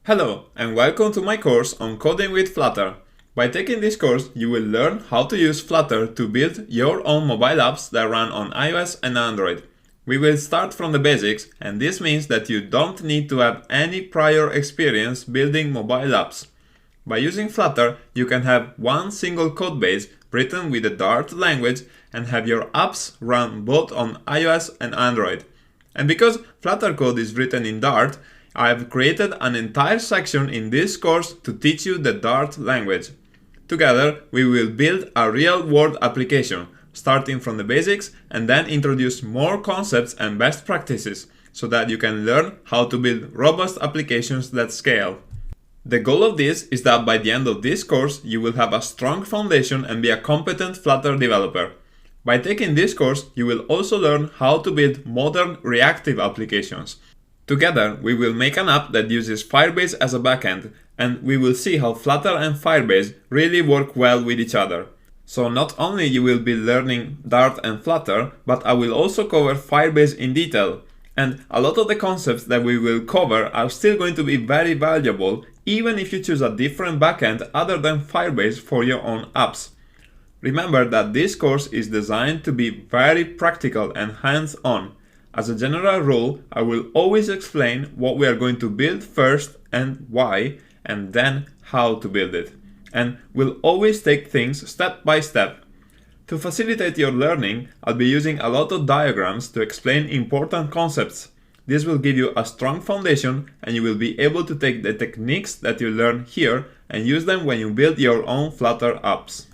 Hello and welcome to my course on coding with Flutter. By taking this course, you will learn how to use Flutter to build your own mobile apps that run on iOS and Android. We will start from the basics, and this means that you don't need to have any prior experience building mobile apps. By using Flutter, you can have one single codebase written with the Dart language and have your apps run both on iOS and Android. And because Flutter code is written in Dart, I have created an entire section in this course to teach you the Dart language. Together, we will build a real-world application, starting from the basics and then introduce more concepts and best practices so that you can learn how to build robust applications that scale. The goal of this is that by the end of this course, you will have a strong foundation and be a competent Flutter developer. By taking this course, you will also learn how to build modern reactive applications. Together, we will make an app that uses Firebase as a backend, and we will see how Flutter and Firebase really work well with each other. So not only you will be learning Dart and Flutter, but I will also cover Firebase in detail. And a lot of the concepts that we will cover are still going to be very valuable, even if you choose a different backend other than Firebase for your own apps. Remember that this course is designed to be very practical and hands-on. As a general rule, I will always explain what we are going to build first and why, and then how to build it. And we'll always take things step by step. To facilitate your learning, I'll be using a lot of diagrams to explain important concepts. This will give you a strong foundation, and you will be able to take the techniques that you learn here and use them when you build your own Flutter apps.